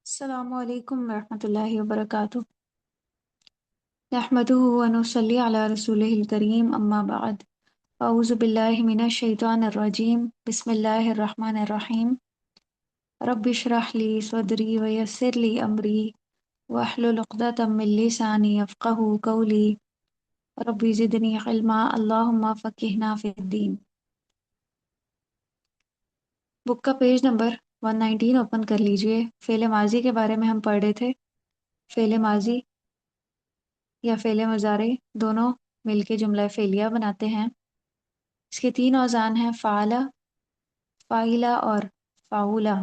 السلام علیکم ورحمۃ اللہ وبرکاتہ۔ نحمده ونصلی علی رسولہ الکریم، اما بعد، اعوذ باللہ من الشیطان الرجیم، بسم اللہ الرحمن الرحیم۔ رب اشرح لی صدری ویسر لی امری واحلل عقدۃ من لسانی یفقہوا قولی، رب زدنی علما اللہم فقہنا فی الدین۔ بک کا پیج نمبر 119 اوپن کر لیجئے۔ فعل ماضی کے بارے میں ہم پڑھ رہے تھے۔ فعل ماضی یا فعل مضارع دونوں مل کے جملہ فعلیہ بناتے ہیں۔ اس کے تین اوزان ہیں: فعل، فاعلہ اور فاعولہ۔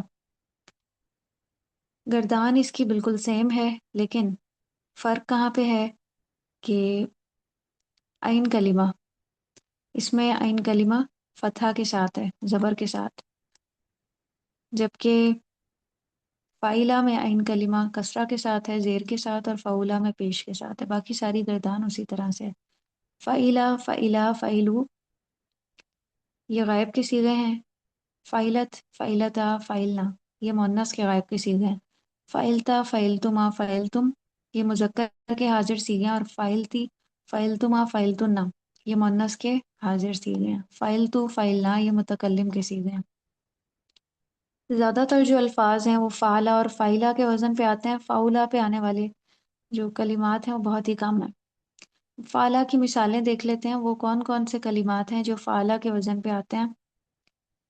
گردان اس کی بالکل سیم ہے، لیکن فرق کہاں پہ ہے کہ عین کلمہ، اس میں عین کلمہ فتحہ کے ساتھ ہے، زبر کے ساتھ، جبکہ فاعلہ میں عین کلمہ کسرہ کے ساتھ ہے، زیر کے ساتھ، اور فاعولہ میں پیش کے ساتھ ہے۔ باقی ساری گردان اسی طرح سے ہے۔ فعیلہ، فعیلہ، فعیلو یہ غائب کے صیغے ہیں۔ فعیلت، فعیلتا، فعیلنا یہ مؤنث کے غائب کے صیغے ہیں۔ فعلتا، فعلتما، فعلتم یہ مذکر کے حاضر صیغے ہیں، اور فعلتی، فعلتما، فعلتن یہ مؤنث کے حاضر صیغے ہیں۔ فعلتو، فعلنا یہ متکلم کے صیغے ہیں۔ زیادہ تر جو الفاظ ہیں وہ فعلہ اور فعیلہ کے وزن پہ آتے ہیں۔ فعولہ پہ آنے والے جو کلمات ہیں وہ بہت ہی کم ہیں۔ فعلہ کی مثالیں دیکھ لیتے ہیں، وہ کون کون سے کلمات ہیں جو فعلہ کے وزن پہ آتے ہیں۔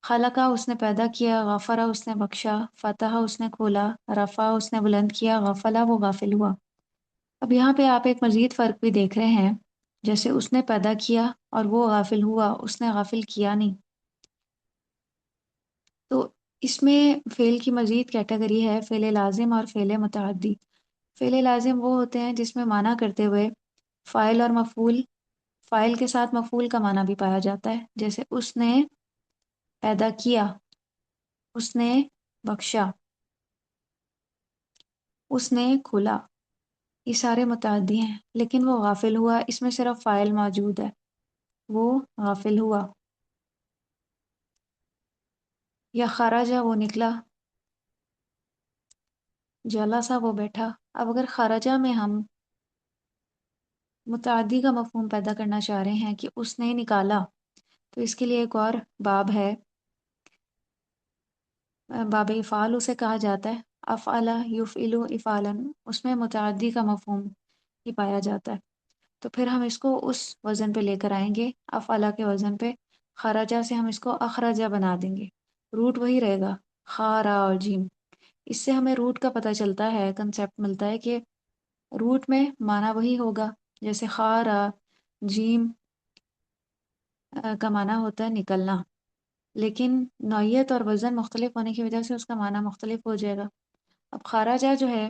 خلقہ اس نے پیدا کیا، غفرہ اس نے بخشا، فتح اس نے کھولا، رفع اس نے بلند کیا، غفلہ وہ غافل ہوا۔ اب یہاں پہ آپ ایک مزید فرق بھی دیکھ رہے ہیں، جیسے اس نے پیدا کیا اور وہ غافل ہوا، اس نے غافل کیا نہیں۔ تو اس میں فعل کی مزید کیٹیگری ہے فعل لازم اور فعل متعدی۔ فعل لازم وہ ہوتے ہیں جس میں معنی کرتے ہوئے فاعل اور مفعول، فاعل کے ساتھ مفعول کا معنی بھی پایا جاتا ہے، جیسے اس نے پیدا کیا، اس نے بخشا، اس نے کھولا، یہ سارے متعدی ہیں۔ لیکن وہ غافل ہوا، اس میں صرف فاعل موجود ہے، وہ غافل ہوا۔ یا خرجہ وہ نکلا، جلسہ وہ بیٹھا۔ اب اگر خرجہ میں ہم متعدی کا مفہوم پیدا کرنا چاہ رہے ہیں کہ اس نے نکالا، تو اس کے لیے ایک اور باب ہے، باب افعال اسے کہا جاتا ہے۔ افعل یفعل افعالا، اس میں متعدی کا مفہوم ہی پایا جاتا ہے، تو پھر ہم اس کو اس وزن پہ لے کر آئیں گے، افعل کے وزن پہ۔ خرجہ سے ہم اس کو اخرجہ بنا دیں گے، روٹ وہی رہے گا، خا، را اور جیم۔ اس سے ہمیں روٹ کا پتہ چلتا ہے، کنسیپٹ ملتا ہے کہ روٹ میں معنی وہی ہوگا، جیسے خا، را، جیم کا معنی ہوتا ہے نکلنا، لیکن نوعیت اور وزن مختلف ہونے کی وجہ سے اس کا معنی مختلف ہو جائے گا۔ اب خارجہ جو ہے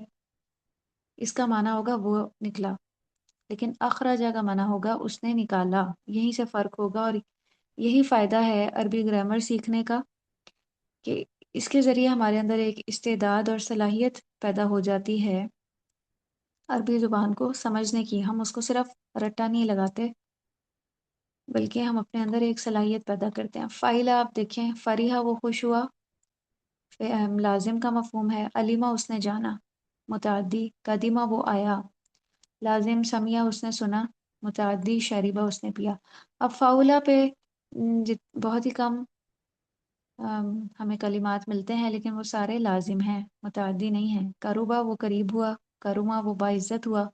اس کا معنی ہوگا وہ نکلا، لیکن اخرجہ کا معنی ہوگا اس نے نکالا۔ یہیں سے فرق ہوگا، اور یہی فائدہ ہے عربی گرامر سیکھنے کا، کہ اس کے ذریعے ہمارے اندر ایک استعداد اور صلاحیت پیدا ہو جاتی ہے عربی زبان کو سمجھنے کی۔ ہم اس کو صرف رٹا نہیں لگاتے، بلکہ ہم اپنے اندر ایک صلاحیت پیدا کرتے ہیں۔ فائلہ آپ دیکھیں، فریحہ وہ خوش ہوا، لازم کا مفہوم ہے۔ علیمہ اس نے جانا، متعدی۔ قدیمہ وہ آیا، لازم۔ سمیہ اس نے سنا، متعدی۔ شریبہ اس نے پیا۔ اب فاعولہ پہ بہت ہی کم ہمیں کلمات ملتے ہیں، لیکن وہ سارے لازم ہیں، متعدی نہیں ہیں۔ قربہ وہ قریب ہوا، کرما وہ باعزت ہوا،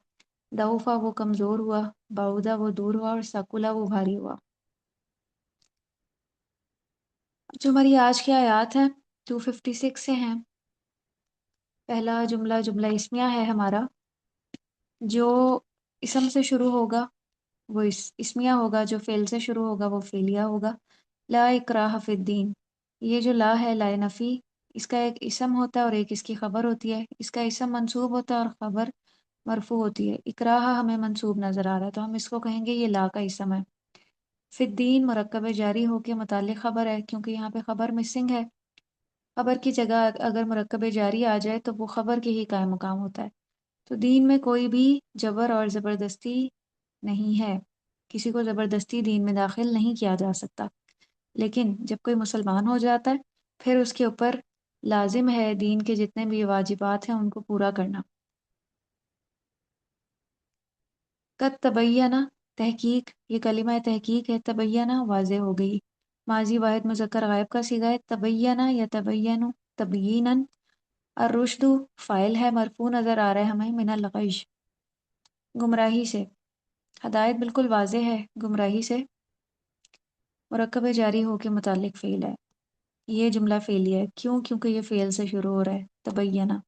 دعوفہ وہ کمزور ہوا، بعودہ وہ دور ہوا، اور ثقلہ وہ بھاری ہوا۔ جو ہماری آج کی آیات ہیں 256 سے ہیں۔ پہلا جملہ جملہ اسمیہ ہے ہمارا، جو اسم سے شروع ہوگا وہ اسمیہ ہوگا، جو فعل سے شروع ہوگا وہ فعلیہ ہوگا۔ لا اکراہ فی الدین، یہ جو لا ہے لا نفی، اس کا ایک اسم ہوتا ہے اور ایک اس کی خبر ہوتی ہے۔ اس کا اسم منصوب ہوتا ہے اور خبر مرفوع ہوتی ہے۔ اکراہ ہمیں منصوب نظر آ رہا ہے، تو ہم اس کو کہیں گے یہ لا کا اسم ہے۔ فی الدین مرکب جاری ہو کے متعلق خبر ہے، کیونکہ یہاں پہ خبر مسنگ ہے۔ خبر کی جگہ اگر مرکب جاری آ جائے تو وہ خبر کے ہی قائم مقام ہوتا ہے۔ تو دین میں کوئی بھی جبر اور زبردستی نہیں ہے، کسی کو زبردستی دین میں داخل نہیں کیا جا سکتا۔ لیکن جب کوئی مسلمان ہو جاتا ہے، پھر اس کے اوپر لازم ہے دین کے جتنے بھی واجبات ہیں ان کو پورا کرنا۔ قد تبینہ، تحقیق، یہ کلمہ تحقیق ہے، تبینہ واضح ہو گئی۔ ماضی واحد مذکر غائب کا صیغہ ہے، تبینہ یا تبینو، تبییناً۔ الرشد فاعل ہے، مرفوع نظر آ رہا ہے ہمیں، من الغی، گمراہی سے۔ ہدایت بالکل واضح ہے، گمراہی سے مرکب جاری ہو کے متعلق فعل ہے۔ یہ جملہ فعلیہ ہے، کیوں؟ کیونکہ یہ فعل سے شروع ہو رہا ہے، تبینہ۔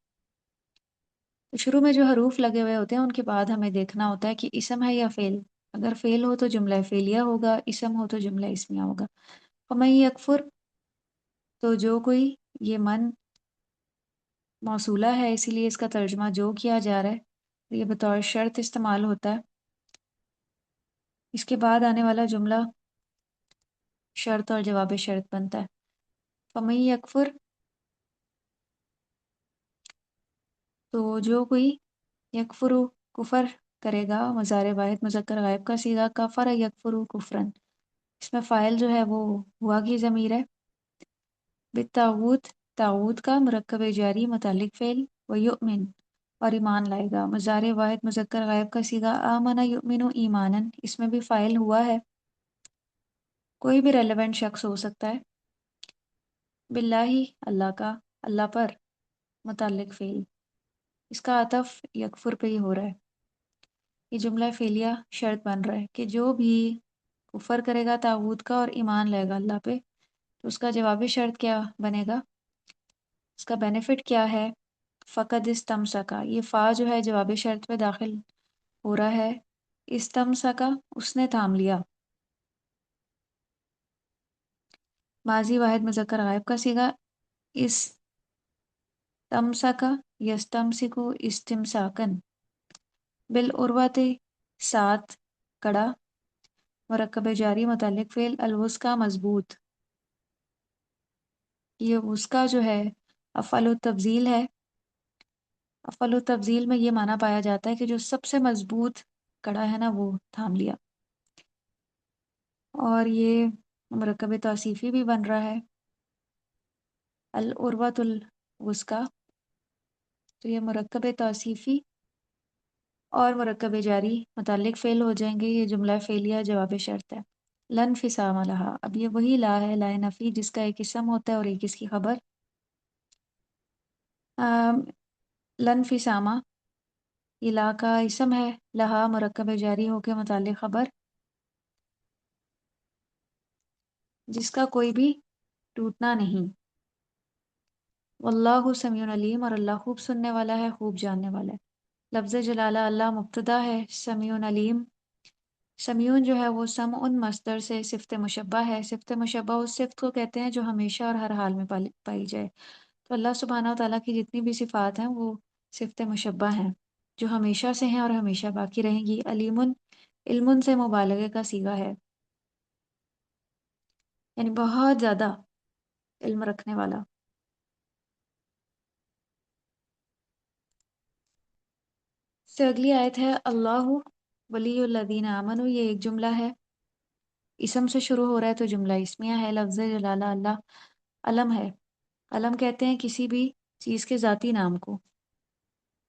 تو شروع میں جو حروف لگے ہوئے ہوتے ہیں ان کے بعد ہمیں دیکھنا ہوتا ہے کہ اسم ہے یا فعل۔ اگر فعل ہو تو جملہ فعلیہ ہوگا، اسم ہو تو جملہ اسمیہ ہوگا۔ فمن یکفر، تو جو کوئی، یہ من موصولہ ہے اسی لیے اس کا ترجمہ جو کیا جا رہا ہے، یہ بطور شرط استعمال ہوتا ہے۔ اس کے بعد آنے والا جملہ شرط اور جواب شرط بنتا ہے۔ فمن یکفر، تو جو کوئی، یکفرو، کفر کرے گا، مضارع واحد مذکر غائب کا صیغہ، کفر یکفرو کفرن، اس میں فاعل جو ہے وہ ہوا کی ضمیر ہے۔ بالطاغوت، طاغوت کا مرکب جاری متعلق فعل، ویؤمن، اور ایمان لائے گا، مضارع واحد مذکر غائب کا صیغہ، آمن یؤمن ایمانا، اس میں بھی فاعل ہوا ہے، کوئی بھی ریلیونٹ شخص ہو سکتا ہے۔ باللہ، اللہ کا، اللہ پر متعلق فعل، اس کا عطف یکفر پہ ہی ہو رہا ہے۔ یہ جملہ فعلیہ شرط بن رہا ہے کہ جو بھی کفر کرے گا طاغوت کا اور ایمان لائے گا اللہ پہ، تو اس کا جوابی شرط کیا بنے گا، اس کا بینیفٹ کیا ہے؟ فقد استمسکا، یہ فا جو ہے جوابی شرط پہ داخل ہو رہا ہے، استمسکا، اس نے تھام لیا۔ ماضی واحد مذکر غائب کا صیغہ، استمسکا یستمسکو استمساکن، بالعروۃ، ساتھ کڑا، مرکب جاری متعلق فعل، الوثقی، مضبوط۔ یہ وثقی جو ہے افعل التفضیل ہے، افعل التفضیل میں یہ معنی پایا جاتا ہے کہ جو سب سے مضبوط کڑا ہے نا وہ تھام لیا، اور یہ مرکب توصیفی بھی بن رہا ہے، العروۃ الوثقی، تو یہ مرکب توصیفی اور مرکب جاری متعلق فعل ہو جائیں گے، یہ جملہ فعلیہ جواب شرط ہے۔ لن فسام لہا، اب یہ وہی لا ہے، لا نفی، جس کا ایک اسم ہوتا ہے اور ایک اس کی خبر۔ لن فسامہ، یہ لا کا اسم ہے، لہا مرکب جاری ہو کے متعلق خبر، جس کا کوئی بھی ٹوٹنا نہیں۔ واللہ سمیع علیم، اور اللہ خوب سننے والا ہے، خوب جاننے والا ہے۔ لفظ جلالہ اللہ مبتدا ہے، سمیع علیم، سمیعون جو ہے وہ سمع مصدر سے صفت مشبہ ہے، صفت مشبہ اس صفت کو کہتے ہیں جو ہمیشہ اور ہر حال میں پائی جائے۔ تو اللہ سبحانہ و تعالیٰ کی جتنی بھی صفات ہیں وہ صفت مشبہ ہیں، جو ہمیشہ سے ہیں اور ہمیشہ باقی رہیں گی۔ علیم، علم سے مبالغے کا صیغہ ہے، یعنی بہت زیادہ علم رکھنے والا۔ سے اگلی آیت ہے اللہ ولی الذین آمنوا، یہ ایک جملہ ہے، اسم سے شروع ہو رہا ہے تو جملہ اسمیہ ہے۔ لفظ جلالہ اللہ علم ہے، علم کہتے ہیں کسی بھی چیز کے ذاتی نام کو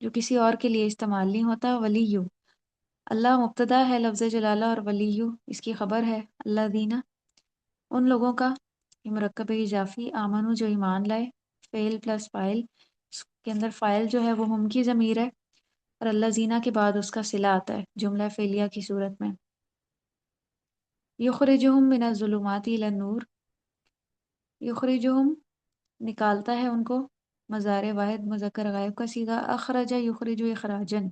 جو کسی اور کے لیے استعمال نہیں ہوتا۔ ولیو، اللہ مبتدا ہے لفظ جلالہ، اور ولیو اس کی خبر ہے۔ اللہ دینا، ان لوگوں کا، یہ مرکب اضافی، آمنو جو ایمان لائے، فعل پلس فاعل، اس کے اندر فاعل جو ہے وہ ہم کی ضمیر ہے، اور اللہ زینہ کے بعد اس کا صلہ آتا ہے جملہ فعلیہ کی صورت میں۔ یخرجہم من الظلمات الی النور، یخرجہم نکالتا ہے ان کو، مضارع واحد مذکر غائب کا صیغہ، اخرج یخرج اخراجن،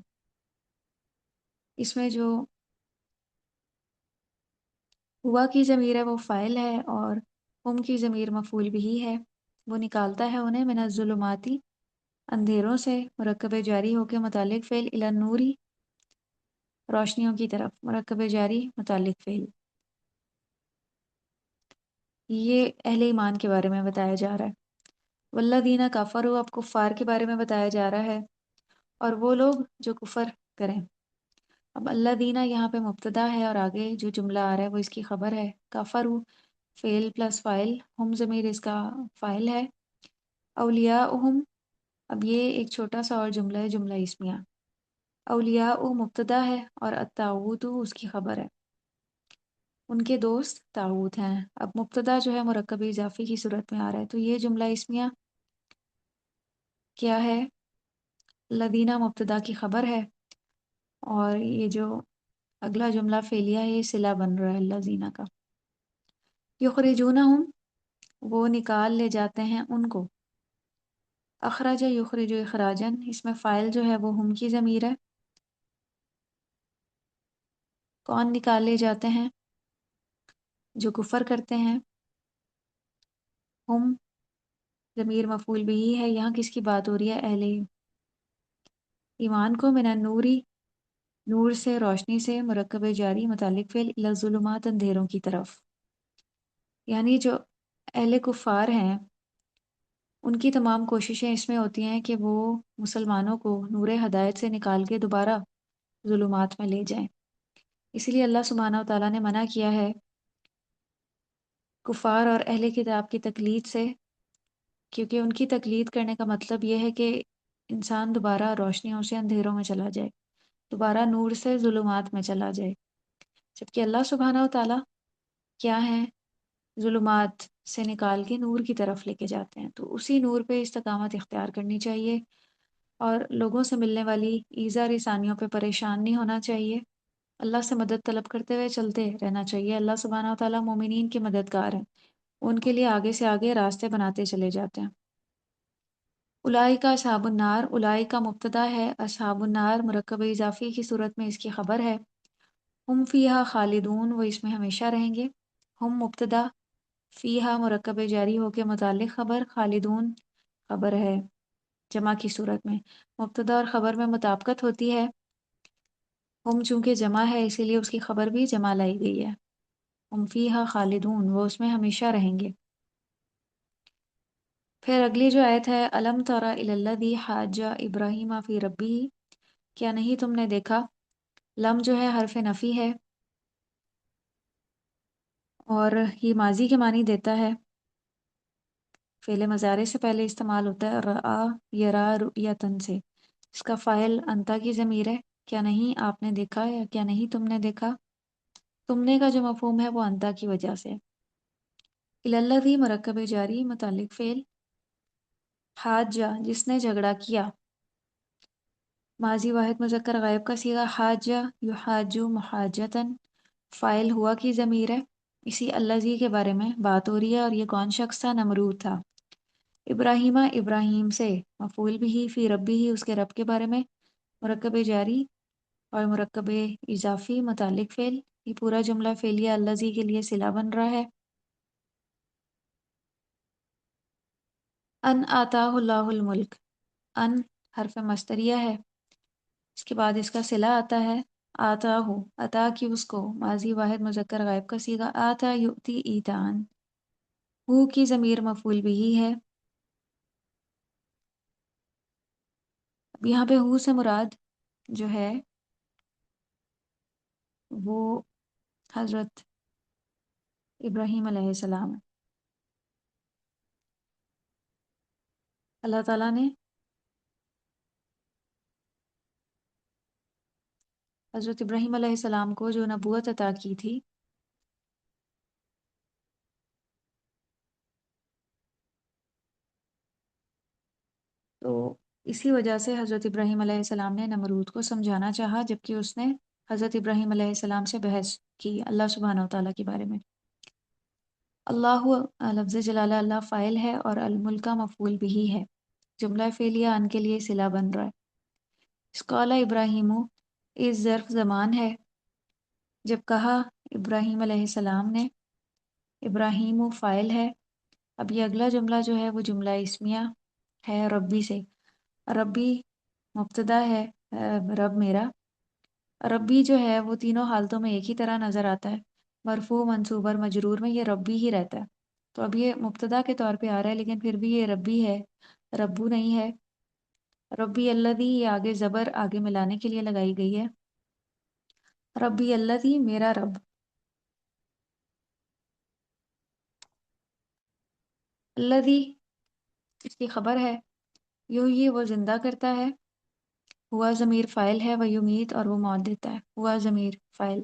اس میں جو ہوا کی ضمیر ہے وہ فاعل ہے اور ہم کی ضمیر مفعول بھی ہے، وہ نکالتا ہے انہیں، من الظلماتی، اندھیروں سے، مرکب جاری ہو کے متعلق فعل، الی النوری، روشنیوں کی طرف، مرکب جاری متعلق فعل۔ یہ اہل ایمان کے بارے میں بتایا جا رہا ہے۔ والذین کفروا، اب کفار کے بارے میں بتایا جا رہا ہے، اور وہ لوگ جو کفر کریں۔ اب اللہ دینا یہاں پہ مبتدا ہے اور آگے جو جملہ آ رہا ہے وہ اس کی خبر ہے۔ کفروا فعل پلس فاعل، ہم ضمیر اس کا فاعل ہے، اولیاءہم، اب یہ ایک چھوٹا سا اور جملہ ہے، جملہ اسمیہ۔ اولیاء مبتدا ہے اور الطاغوت اس کی خبر ہے، ان کے دوست طاغوت ہیں۔ اب مبتدا جو ہے مرکب اضافی کی صورت میں آ رہا ہے، تو یہ جملہ اسمیہ کیا ہے؟ لدینہ مبتدا کی خبر ہے، اور یہ جو اگلا جملہ فعلیہ ہے یہ صلہ بن رہا ہے لذینہ کا۔ یخرجونہم، وہ نکال لے جاتے ہیں ان کو۔ اخرج یخرج اخراجن، اس میں فاعل جو ہے وہ ہم کی ضمیر ہے۔ کون نکال لے جاتے ہیں؟ جو کفر کرتے ہیں۔ ہم ضمیر مفعول بھی ہے، یہاں کس کی بات ہو رہی ہے؟ اہل ایمان کو، من النوری، نور سے، روشنی سے، مرکب جاری متعلق فعل، الی الظلمات، اندھیروں کی طرف۔ یعنی جو اہل کفار ہیں ان کی تمام کوششیں اس میں ہوتی ہیں کہ وہ مسلمانوں کو نور ہدایت سے نکال کے دوبارہ ظلمات میں لے جائیں۔ اسی لیے اللہ سبحانہ و تعالیٰ نے منع کیا ہے کفار اور اہل کتاب کی تقلید سے، کیونکہ ان کی تقلید کرنے کا مطلب یہ ہے کہ انسان دوبارہ روشنیوں سے اندھیروں میں چلا جائے، دوبارہ نور سے ظلمات میں چلا جائے، جبکہ اللہ سبحانہ و تعالیٰ کیا ہیں؟ ظلمات سے نکال کے نور کی طرف لے کے جاتے ہیں۔ تو اسی نور پہ استقامت اختیار کرنی چاہیے، اور لوگوں سے ملنے والی ایذا رسانیوں پہ پریشان نہیں ہونا چاہیے، اللہ سے مدد طلب کرتے ہوئے چلتے رہنا چاہیے۔ اللہ سبحانہ و تعالیٰ مومنین کے مددگار ہیں، ان کے لیے آگے سے آگے راستے بناتے چلے جاتے ہیں۔ اولئک اصحاب النار، اولئک کا مبتدا ہے، اصحاب النار مرکب اضافی کی صورت میں اس کی خبر ہے۔ ہم فیہا خالدون، وہ اس میں ہمیشہ رہیں گے۔ ہم مبتدا، فیہا مرکب جاری ہو کے متعلق خبر، خالدون خبر ہے جمع کی صورت میں۔ مبتدا اور خبر میں مطابقت ہوتی ہے، ہم چونکہ جمع ہے اسی لیے اس کی خبر بھی جمع لائی گئی ہے۔ ہم فیہا خالدون، وہ اس میں ہمیشہ رہیں گے۔ پھر اگلی جو آیت ہے، الم تر الی الذی حاج ابراہیم فی ربہ، کیا نہیں تم نے دیکھا؟ لم جو ہے حرف نفی ہے اور یہ ماضی کے معنی دیتا ہے، فعل مضارع سے پہلے استعمال ہوتا ہے، رآ یرا رؤیتن سے، اس کا فاعل انتا کی ضمیر ہے۔ کیا نہیں آپ نے دیکھا، یا کیا نہیں تم نے دیکھا؟ تم نے کا جو مفہوم ہے وہ انتا کی وجہ سے۔ الی الذی مرکب جاری متعلق فعل، حاجہ جس نے جھگڑا کیا، ماضی واحد مذکر غائب کا صیغہ حاجہ یحاجو محاجتن، فاعل ہوا کی ضمیر ہے۔ اسی الذی کے بارے میں بات ہو رہی ہے، اور یہ کون شخص تھا؟ نمرود تھا۔ ابراہیمہ ابراہیم سے، مفعول بھی فی ربی ہی اس کے رب کے بارے میں، مرکب جاری اور مرکب اضافی متعلق فعل، یہ پورا جملہ فعلیہ الذی کے لیے صلہ بن رہا ہے۔ ان آتاہ اللہ الملک، ان حرف مصدریہ ہے، اس کے بعد اس کا صلہ آتا ہے آتا ہو، عطا کی اس کو، ماضی واحد مذکر غائب کا صیغہ آتا یؤتی ایتان، ہو کی ضمیر مفعول بھی ہے۔ اب یہاں پہ ہو سے مراد جو ہے وہ حضرت ابراہیم علیہ السلام ہے۔ اللہ تعالیٰ نے حضرت ابراہیم علیہ السلام کو جو نبوت عطا کی تھی، تو اسی وجہ سے حضرت ابراہیم علیہ السلام نے نمرود کو سمجھانا چاہا، جبکہ اس نے حضرت ابراہیم علیہ السلام سے بحث کی اللہ سبحانہ و تعالیٰ کے بارے میں۔ اللہ لفظ جلالہ اللہ فاعل ہے، اور الملک کا مفعول بھی ہے، جملہ فعلیہ ان کے لیے صلہ بن رہا ہے۔ اس قال ابراہیم، اس ظرف زمان ہے، جب کہا ابراہیم علیہ السلام نے، ابراہیم فاعل ہے۔ اب یہ اگلا جملہ جو ہے وہ جملہ اسمیہ ہے ربی سے، ربی مبتدا ہے، رب میرا، ربی جو ہے وہ تینوں حالتوں میں ایک ہی طرح نظر آتا ہے، مرفوع منصوب اور مجرور میں یہ ربی ہی رہتا ہے۔ تو اب یہ مبتدا کے طور پہ آ رہا ہے، لیکن پھر بھی یہ ربی ہے، ربو نہیں ہے۔ ربی الذی، یہ آگے زبر آگے ملانے کے لیے لگائی گئی ہے، ربی الذی میرا رب، الذی اس کی خبر ہے، یہ وہ زندہ کرتا ہے، ہوا ضمیر فاعل ہے، و یمیت اور وہ موت دیتا ہے، ہوا ضمیر فاعل،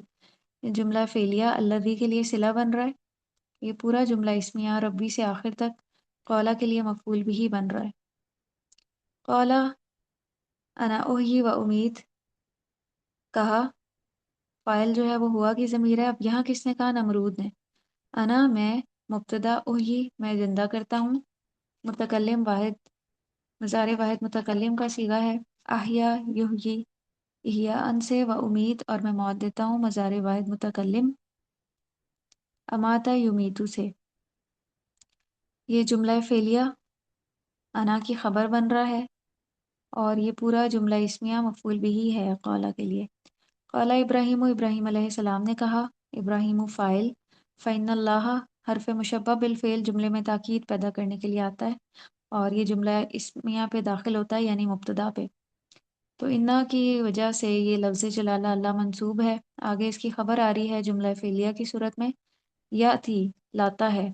یہ جملہ فعلیہ الذی کے لیے صلہ بن رہا ہے، یہ پورا جملہ اسمیہ ربی سے آخر تک قولا کے لیے مفعول بھی بن رہا ہے۔ قولا انا احیی و امید، کہا، فاعل جو ہے وہ ہوا کی ضمیر ہے، اب یہاں کس نے کہا؟ نمرود نے۔ انا میں، مبتدا احیی میں زندہ کرتا ہوں، متکلم واحد، مضارع واحد متکلم کا صیغہ ہے، احیا یحیی، احیا ان سے، و امید اور میں موت دیتا ہوں، مضارع واحد متکلم، اماتا یمیتو سے۔ یہ جملہ فعلیہ انا کی خبر بن رہا ہے اور یہ پورا جملہ اسمیہ مفعول بھی ہے قولا کے لیے۔ قال ابراہیم، ابراہیم علیہ السلام نے کہا، ابراہیم فاعل، فإن اللہ حرف مشبہ بالفعل جملے میں تاکید پیدا کرنے کے لیے آتا ہے اور یہ جملہ اسمیہ پہ داخل ہوتا ہے یعنی مبتدا پہ، تو انا کی وجہ سے یہ لفظ جلالہ اللہ منصوب ہے۔ آگے اس کی خبر آ رہی ہے جملہ فعلیہ کی صورت میں، یاتی لاتا ہے،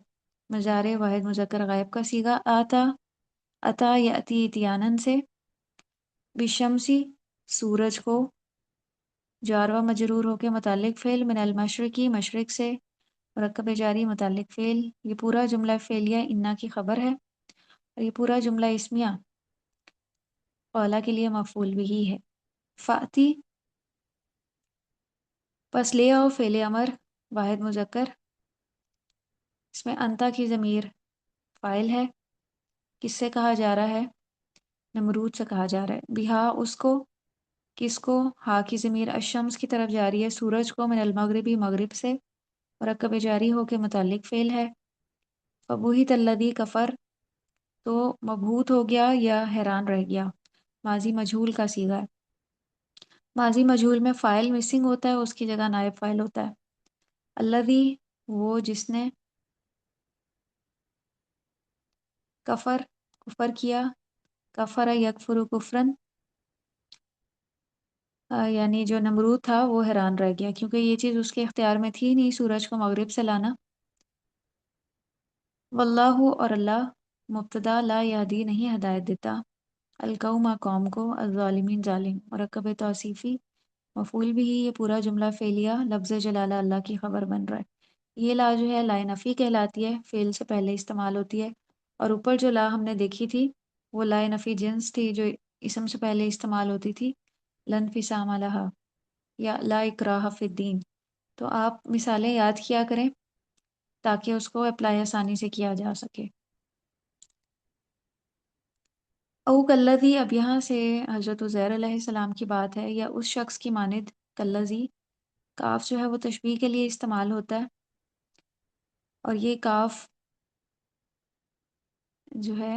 مضارع واحد مذکر غائب کا صیغہ، آتا عطا یاتی اتیانن سے، بشمسی سورج کو، جار و مجرور ہو کے متعلق فعل، من المشرقی مشرق سے، مرکب جاری متعلق فعل، یہ پورا جملہ فعلیہ انا کی خبر ہے اور یہ پورا جملہ اسمیہ قولا کے لیے مفعول بھی ہے۔ فاتی پس لے آؤ فعل امر واحد مذکر، اس میں انتا کی ضمیر فاعل ہے، کس سے کہا جا رہا ہے؟ نمرود سے کہا جا رہا ہے، بہا اس کو، کس کو؟ ہا کی ضمیر الشمس کی طرف جاری ہے، سورج کو، من المغربی مغرب سے، مرکب جاری ہو کے متعلق فعل ہے۔ فبوہت الذی کفر تو مبہوت ہو گیا یا حیران رہ گیا، ماضی مجہول کا صیغہ ہے، ماضی مجہول میں فاعل مسنگ ہوتا ہے، اس کی جگہ نائب فاعل ہوتا ہے۔ الذی وہ جس نے، کفر کفر کیا، کفر یکفر کفرن، یعنی جو نمرود تھا وہ حیران رہ گیا کیونکہ یہ چیز اس کے اختیار میں تھی نہیں، سورج کو مغرب سے لانا۔ واللہ اور اللہ، مبتدا لا یہدی نہیں ہدایت دیتا، القوم قوم کو، الظالمین ظالم، مرکب توصیفی مفعول بھی، یہ پورا جملہ فعلیہ لفظ جلالہ اللہ کی خبر بن رہا ہے۔ یہ لا جو ہے لا نفی کہلاتی ہے، فعل سے پہلے استعمال ہوتی ہے، اور اوپر جو لا ہم نے دیکھی تھی وہ لا نفی جنس تھی جو اسم سے پہلے استعمال ہوتی تھی، لن فسام لہا یا لا اکراہ فی الدین۔ تو آپ مثالیں یاد کیا کریں تاکہ اس کو اپلائی آسانی سے کیا جا سکے۔ او کلذی، اب یہاں سے حضرت عزیر علیہ السلام کی بات ہے، یا اس شخص کی مانند، کلذی کاف جو ہے وہ تشبیہ کے لیے استعمال ہوتا ہے اور یہ کاف جو ہے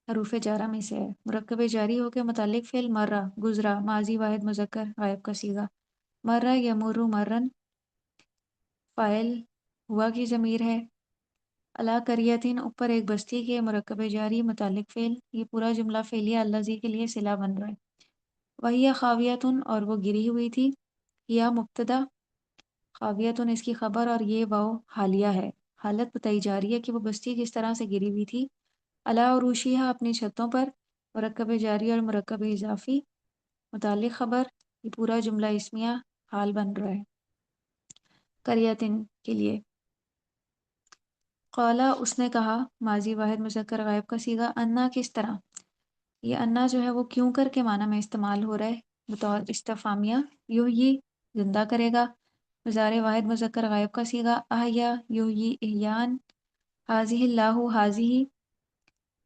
حروف جارہ میں سے ہے، مرکب جاری ہو کے متعلق فعل مرہ گزرا، ماضی واحد مذکر غائب کا صیغہ، مرہ یمر مرن، فاعل ہوا کی ضمیر ہے، علا قریتین اوپر ایک بستی کے، مرکب جاری متعلق فعل، یہ پورا جملہ فعلیہ الذی کے لیے صلہ بن رہا ہے۔ وہی خاویتن اور وہ گری ہوئی تھی، یا مبتدا، خاویتن اس کی خبر اور یہ واو حالیہ ہے، حالت بتائی جا رہی ہے کہ وہ بستی کس طرح سے گری ہوئی تھی، علا عروشیہا اپنی چھتوں پر، مرکب جاری اور مرکب اضافی متعلق خبر، یہ پورا جملہ اسمیہ حال بن رہا ہے قریتن کے لیے۔ قالا اس نے کہا، ماضی واحد مذکر غائب کا صیغہ، انا کس طرح، یہ انا جو ہے وہ کیوں کر کے معنی میں استعمال ہو رہا ہے بطور استفہامیہ، یحیی زندہ کرے گا، مضارع واحد مذکر غائب کا صیغہ، احیا یحیی احیان، حاضی اللہ حاضی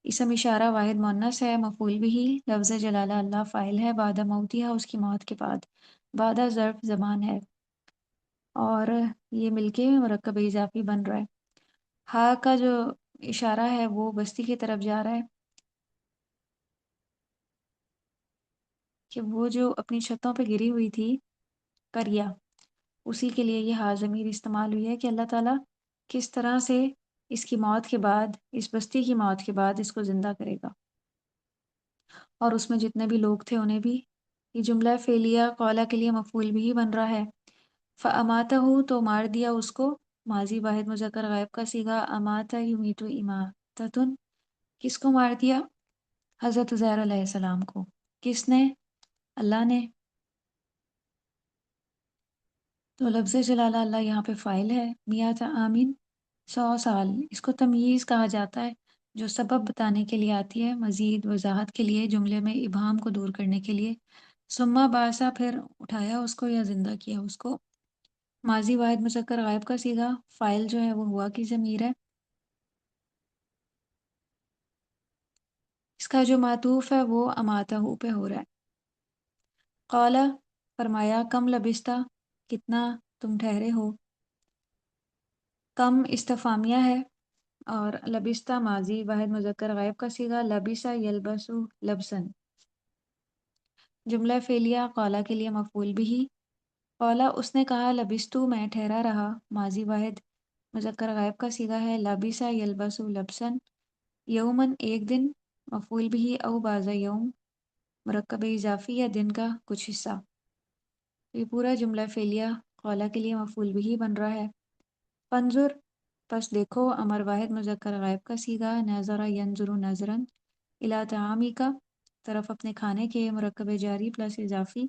اسم اشارہ واحد مؤنث ہے، مفعول بھی، لفظ جلالہ اللہ فاعل ہے، بعد موتیہا اس کی موت کے بعد، بعد ظرف زمان ہے اور یہ مل کے مرکب اضافی بن رہا ہے۔ ہا کا جو اشارہ ہے وہ بستی کی طرف جا رہا ہے کہ وہ جو اپنی چھتوں پہ گری ہوئی تھی کریا، اسی کے لیے یہ ہا ضمیر استعمال ہوئی ہے کہ اللہ تعالیٰ کس طرح سے اس کی موت کے بعد، اس بستی کی موت کے بعد اس کو زندہ کرے گا اور اس میں جتنے بھی لوگ تھے انہیں بھی۔ یہ جملہ فعلیہ قولا کے لیے مفعول بھی بن رہا ہے۔ فَأَمَاتَهُ تو مار دیا اس کو، ماضی واحد مذکر غائب کا صیغہ، اماتا یمیتو اماتتن، کس کو مار دیا؟ حضرت عزیر علیہ السلام کو۔ کس نے؟ اللہ نے۔ تو لفظ جلالہ اللہ یہاں پہ فاعل ہے، میات آمین 100 سال، اس کو تمییز کہا جاتا ہے جو سبب بتانے کے لیے آتی ہے، مزید وضاحت کے لیے، جملے میں ابہام کو دور کرنے کے لیے۔ ثم باسا، پھر اٹھایا اس کو یا زندہ کیا اس کو۔ ماضی واحد مذکر غائب کا صیغہ، فاعل جو ہے وہ ہوا کی ضمیر ہے، اس کا جو معطوف ہے وہ اماتہ پہ ہو رہا ہے۔ قال، فرمایا، کم لبستہ، کتنا تم ٹھہرے ہو۔ کم استفامیہ ہے اور لبستہ ماضی واحد مذکر غائب کا صیغہ، لبسہ یلبسو لبسن۔ جملہ فعلیہ قالا کے لیے مفعول بھی، قالا اس نے کہا، لبستو میں ٹھہرا رہا، ماضی واحد مذکر غائب کا صیغہ ہے، لبسہ یلبسو لبسن۔ یومن ایک دن، مفعول بھی او بعض یوم، مرکب اضافی یا دن کا کچھ حصہ۔ یہ پورا جملہ فعلیہ قالا کے لیے مفعول بھی بن رہا ہے۔ فانظر، پس دیکھو، امر واحد مذکر غائب کا صیغہ، نظر ینظر نظرا، الی طعامی کا، طرف اپنے کھانے کے، مرکب جاری پلس اضافی،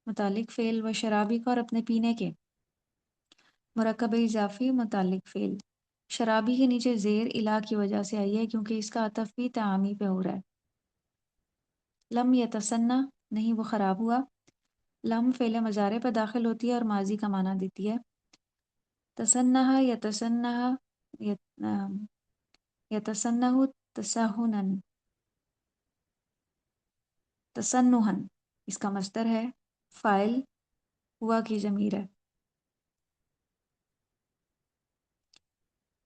متعلق فعل، و شرابی کا، اور اپنے پینے کے، مرکب اضافی متعلق فعل۔ شرابی کے نیچے زیر الا کی وجہ سے آئی ہے کیونکہ اس کا عطف بھی طعامی پہ ہو رہا ہے۔ لم یتسنہ، نہیں وہ خراب ہوا۔ لم فعل مضارع پہ داخل ہوتی ہے اور ماضی کا معنی دیتی ہے۔ تسنہ یتسنہ، یتسنہ تسہنن، تسنہن، اس کا مصدر ہے، فاعل ہوا کی ضمیر ہے۔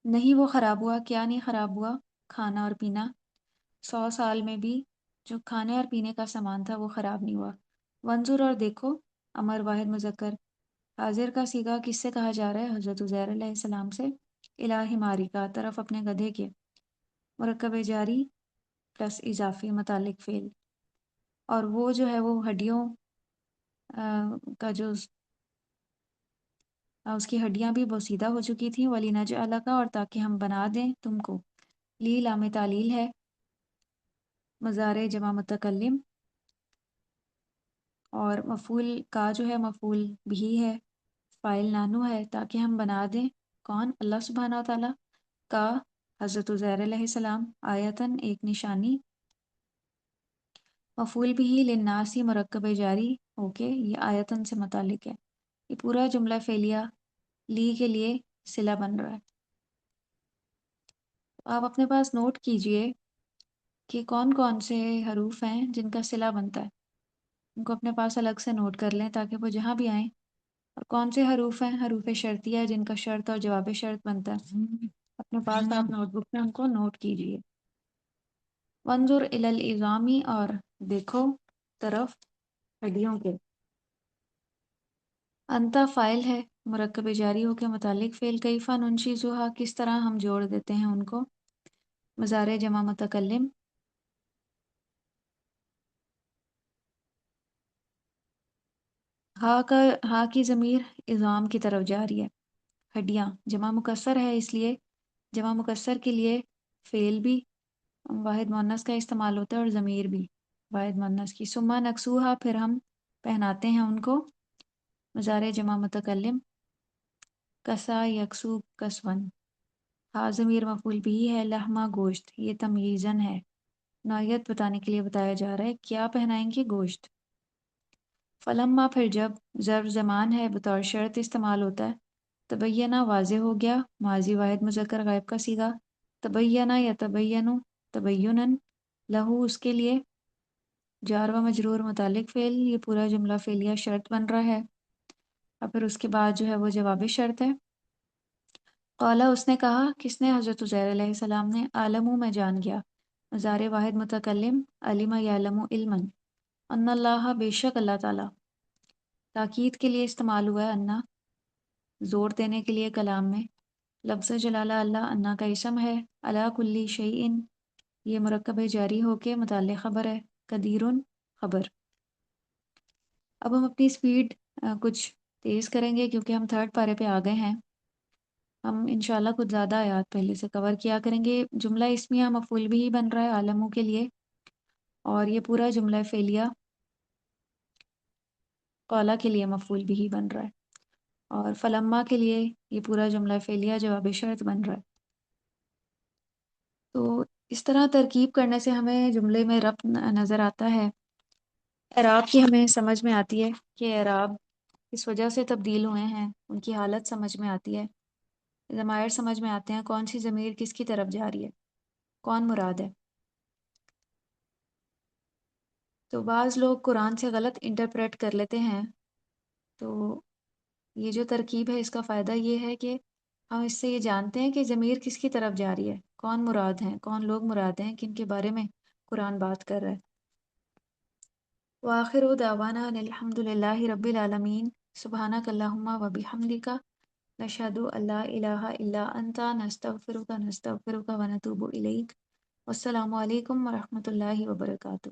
نہیں وہ خراب ہوا، کیا نہیں خراب ہوا؟ کھانا اور پینا۔ 100 سال میں بھی جو کھانے اور پینے کا سامان تھا وہ خراب نہیں ہوا۔ وانظر، اور دیکھو، امر واحد مذکر حاضر کا صیغہ کس سے کہا جا رہا ہے؟ حضرت عزیر علیہ السلام سے۔ الہ حماری کا، طرف اپنے گدھے کے، مرکب جاری پلس اضافی متعلق فعل، اور وہ جو ہے وہ ہڈیوں کا جو اس کی ہڈیاں بھی بوسیدہ ہو چکی تھیں، ولی نجعل کا، اور تاکہ ہم بنا دیں تم کو۔ لی لام تعلیل ہے، مضارع جمع متکلم، اور مفعول کا جو ہے مفعول بھی ہے، فاعل نانو ہے، تاکہ ہم بنا دیں، کون؟ اللہ سبحانہ و تعالیٰ کا، حضرت عزیر علیہ السلام، آیتن ایک نشانی، مفعول بھی للناسی مرکب جاری ہو کے یہ آیتن سے متعلق ہے۔ یہ پورا جملہ فعلیہ لی کے لیے صلہ بن رہا ہے۔ آپ اپنے پاس نوٹ کیجئے کہ کون کون سے حروف ہیں جن کا صلہ بنتا ہے، ان کو اپنے پاس الگ سے نوٹ کر لیں تاکہ وہ جہاں بھی آئیں۔ اور کون سے حروف ہیں؟ حروف شرطیہ جن کا شرط اور جواب شرط بنتا ہے، اپنے پاس آپ نوٹ بک میں ان کو نوٹ کیجئے۔ وانظر الی العظامی، اور دیکھو طرف ہڈیوں کے۔ انتا فائل ہے، مرکب جاری ہو کے متعلق فعل، کیفا ننشزھا، کس طرح ہم جوڑ دیتے ہیں ان کو، مضارع جمع متکلم۔ ہا کی ضمیر عظام کی طرف جا رہی ہے، ہڈیاں جمع مکسر ہے، اس لیے جمع مکسر کے لیے فعل بھی واحد مؤنث کا استعمال ہوتا ہے اور ضمیر بھی واحد مؤنث کی۔ ثم نکسوہا، پھر ہم پہناتے ہیں ان کو، مضارع جمع متکلم، کسا یکسو کسون۔ ہا ضمیر مفعول بھی ہے، لحمہ گوشت، یہ تمییزن ہے، نوعیت بتانے کے لیے بتایا جا رہا ہے، کیا پہنائیں گے؟ گوشت۔ فلما، پھر جب، ظرف زمان ہے، بطور شرط استعمال ہوتا ہے، تبینہ واضح ہو گیا، ماضی واحد مذکر غائب کا صیغہ، تبینہ یا تبینو تبینن، لہو اس کے لیے، جار و مجرور متعلق فعل، یہ پورا جملہ فعلیہ شرط بن رہا ہے، اور پھر اس کے بعد جو ہے وہ جواب شرط ہے۔ قالا، اس نے کہا، کس نے؟ حضرت عزیر علیہ السلام نے، عالمو میں جان گیا، مضارع واحد متکلم، علم یعلم علما، ان اللہ، بے شک اللہ تعالیٰ، تاکید کے لیے استعمال ہوا ہے انا، زور دینے کے لیے کلام میں، لفظ جلالہ اللہ انا کا اسم ہے، علی کل شیء، یہ مرکب جاری ہو کے متعلق خبر ہے، قدیرن خبر۔ اب ہم اپنی سپیڈ کچھ تیز کریں گے کیونکہ ہم تھرڈ پارے پہ آ گئے ہیں۔ ہم انشاءاللہ کچھ زیادہ آیات پہلے سے کور کیا کریں گے۔ جملہ اسمیہ مفعول بھی بن رہا ہے عالموں کے لیے، اور یہ پورا جملہ فعلیہ قولا کے لیے مفعول بھی بن رہا ہے، اور فلما کے لیے یہ پورا جملہ فعلیہ جواب شرط بن رہا ہے۔ تو اس طرح ترکیب کرنے سے ہمیں جملے میں ربط نظر آتا ہے، اعراب کی ہمیں سمجھ میں آتی ہے کہ اعراب کس وجہ سے تبدیل ہوئے ہیں، ان کی حالت سمجھ میں آتی ہے، ضمائر سمجھ میں آتے ہیں، کون سی ضمیر کس کی طرف جا رہی ہے، کون مراد ہے۔ تو بعض لوگ قرآن سے غلط انٹرپریٹ کر لیتے ہیں، تو یہ جو ترکیب ہے اس کا فائدہ یہ ہے کہ ہم اس سے یہ جانتے ہیں کہ ضمیر کس کی طرف جا رہی ہے، کون مراد ہیں، کون لوگ مراد ہیں، کن کے بارے میں قرآن بات کر رہا ہے۔ وآخر دعوانا ان الحمد للہ رب العالمین، سبحانک اللہم و بحمدک، نشہد ان لا الہ الا انت، نستغفرک و نتوب الیک۔ والسلام علیکم ورحمۃ اللہ وبرکاتہ۔